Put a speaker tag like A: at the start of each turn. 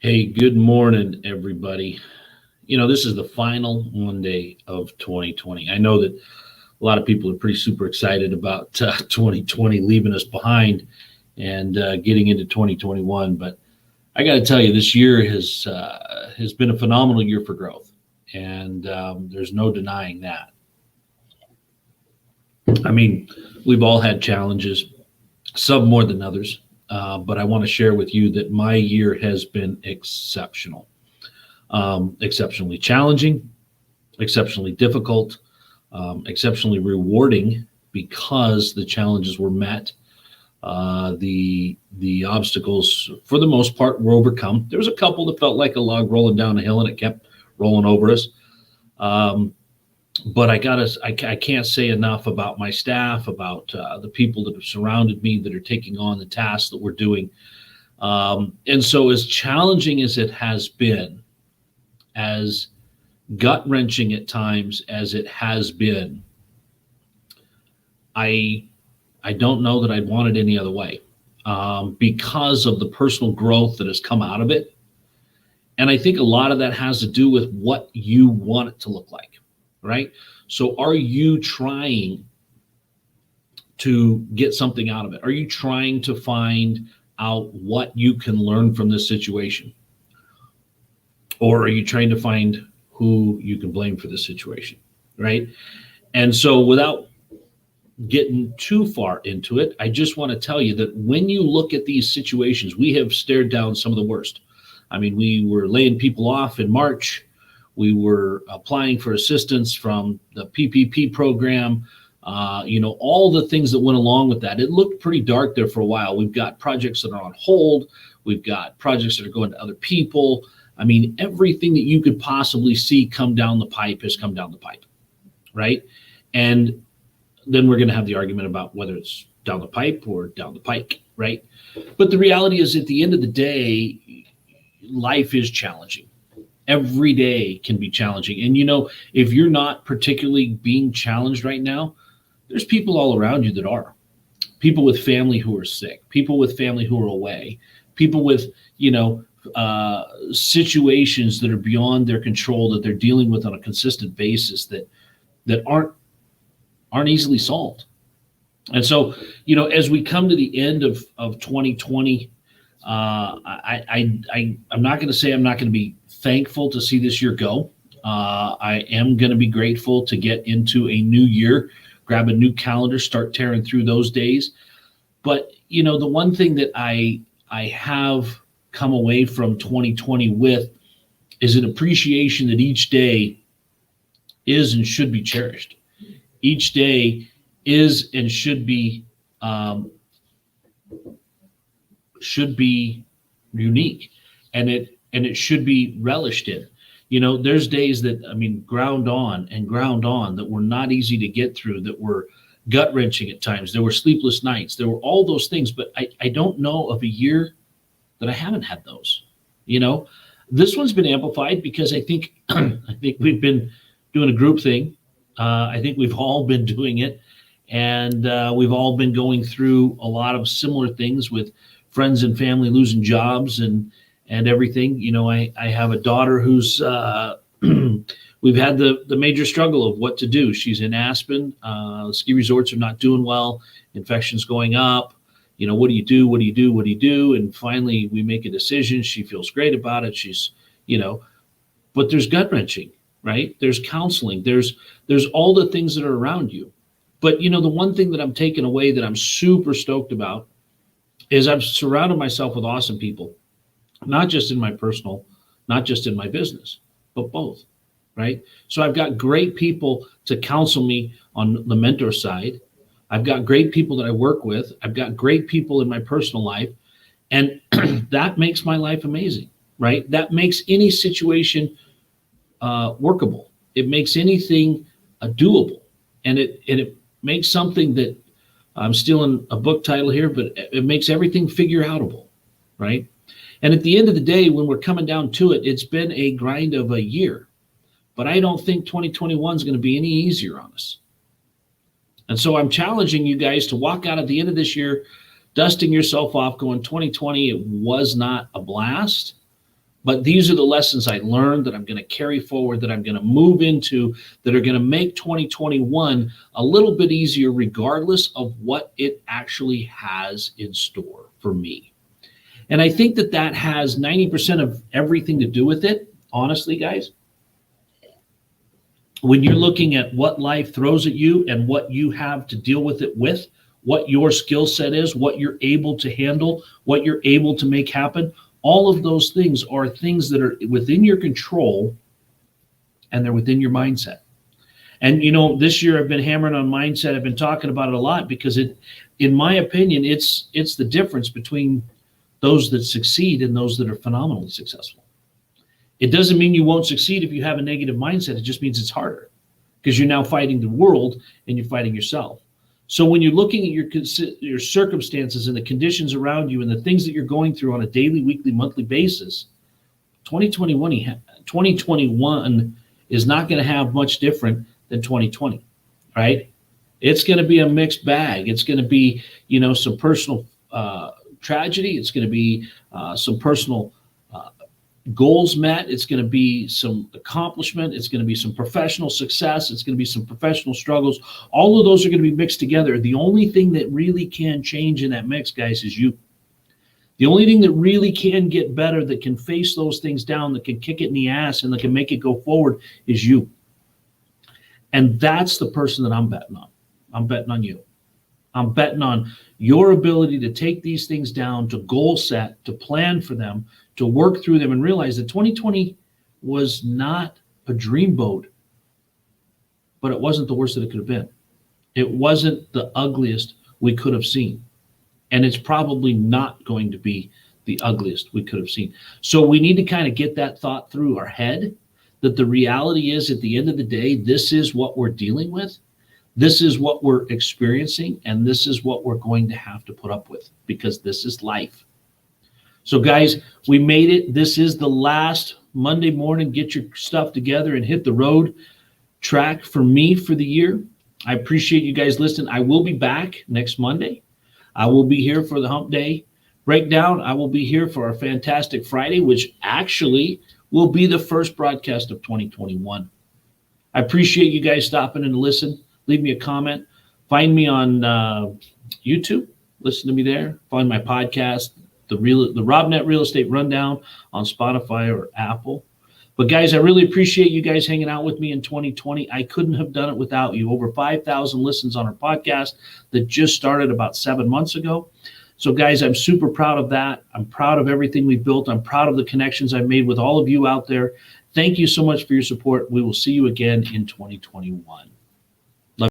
A: Hey, good morning, everybody. This is the final Monday of 2020. I know that a lot of people are pretty super excited about 2020 leaving us behind and getting into 2021. But I got to tell you, this year has been a phenomenal year for growth, and there's no denying that. I mean, we've all had challenges, some more than others. But I want to share with you that my year has been exceptional, exceptionally challenging, exceptionally difficult, exceptionally rewarding because the challenges were met. The obstacles, for the most part, were overcome. There was a couple that felt like a log rolling down a hill, and it kept rolling over us. But I can't say enough about my staff, about the people that have surrounded me that are taking on the tasks that we're doing. And so, as challenging as it has been, as gut wrenching at times as it has been, I don't know that I'd want it any other way, because of the personal growth that has come out of it. And I think a lot of that has to do with what you want it to look like, right? So are you trying to get something out of it? Are you trying to find out what you can learn from this situation? Or are you trying to find who you can blame for this situation, right? And so without getting too far into it, I just want to tell you that when you look at these situations, we have stared down some of the worst. I mean, we were laying people off in March. We were applying for assistance from the PPP program. All the things that went along with that. It looked pretty dark there for a while. We've got projects that are on hold. We've got projects that are going to other people. I mean, everything that you could possibly see come down the pipe has come down the pipe, right? And then we're going to have the argument about whether it's down the pipe or down the pike, right? But the reality is, at the end of the day, life is challenging. Every day can be challenging. And, if you're not particularly being challenged right now, there's people all around you that are. People with family who are sick, people with family who are away, people with, situations that are beyond their control that they're dealing with on a consistent basis that aren't easily solved. And so, as we come to the end of 2020, I'm not going to say I'm not going to be thankful to see this year go. I am going to be grateful to get into a new year, grab a new calendar, start tearing through those days. But, the one thing that I have come away from 2020 with is an appreciation that each day is and should be cherished. Each day is and should be unique, and it should be relished in. There's days that, ground on that were not easy to get through, that were gut wrenching at times. There were sleepless nights. There were all those things, but I don't know of a year that I haven't had those. This one's been amplified because I think we've been doing a group thing. I think we've all been doing it, and we've all been going through a lot of similar things with friends and family losing jobs and everything. I have a daughter who's we've had the major struggle of what to do. She's in Aspen. Ski resorts are not doing well. Infections going up. What do you do? What do you do? What do you do? And finally, we make a decision. She feels great about it. She's, but there's gut wrenching, right? There's counseling. There's all the things that are around you. But, the one thing that I'm taking away that I'm super stoked about is I've surrounded myself with awesome people, not just in my personal, not just in my business, but both, right? So I've got great people to counsel me on the mentor side. I've got great people that I work with. I've got great people in my personal life. And that makes my life amazing, right? That makes any situation workable. It makes anything doable. And it makes something that, I'm stealing a book title here, but it makes everything figure outable, right? And at the end of the day, when we're coming down to it, it's been a grind of a year. But I don't think 2021 is going to be any easier on us. And so I'm challenging you guys to walk out at the end of this year, dusting yourself off, going 2020, it was not a blast, But these are the lessons I learned that I'm going to carry forward, that I'm going to move into, that are going to make 2021 a little bit easier, regardless of what it actually has in store for me. And I think that that has 90% of everything to do with it, honestly, guys. When you're looking at what life throws at you and what you have to deal with it with, what your skill set is, what you're able to handle, what you're able to make happen, all of those things are things that are within your control, and they're within your mindset. And this year I've been hammering on mindset. I've been talking about it a lot because in my opinion, it's the difference between those that succeed and those that are phenomenally successful. It doesn't mean you won't succeed if you have a negative mindset. It just means it's harder because you're now fighting the world and you're fighting yourself. So when you're looking at your circumstances and the conditions around you and the things that you're going through on a daily, weekly, monthly basis, 2021 is not going to have much different than 2020, right? It's going to be a mixed bag. It's going to be, some personal tragedy. It's going to be some personal goals met. It's going to be some accomplishment. It's going to be some professional success. It's going to be some professional struggles. All of those are going to be mixed together. The only thing that really can change in that mix, guys, is you. The only thing that really can get better, that can face those things down, that can kick it in the ass and that can make it go forward is you. And that's the person that I'm betting on. I'm betting on you. I'm betting on your ability to take these things down, to goal set, to plan for them, to work through them, and realize that 2020 was not a dreamboat, but it wasn't the worst that it could have been. It wasn't the ugliest we could have seen. And it's probably not going to be the ugliest we could have seen. So we need to kind of get that thought through our head, that the reality is, at the end of the day, this is what we're dealing with. This is what we're experiencing, and this is what we're going to have to put up with, because this is life. So guys, we made it. This is the last Monday morning. Get your stuff together and hit the road track for me for the year. I appreciate you guys listening. I will be back next Monday. I will be here for the Hump Day breakdown. I will be here for our Fantastic Friday, which actually will be the first broadcast of 2021. I appreciate you guys stopping in to listen. Leave me a comment. Find me on YouTube. Listen to me there. Find my podcast, the RobNet Real Estate Rundown, on Spotify or Apple. But guys, I really appreciate you guys hanging out with me in 2020. I couldn't have done it without you. Over 5,000 listens on our podcast that just started about 7 months ago. So guys, I'm super proud of that. I'm proud of everything we've built. I'm proud of the connections I've made with all of you out there. Thank you so much for your support. We will see you again in 2021.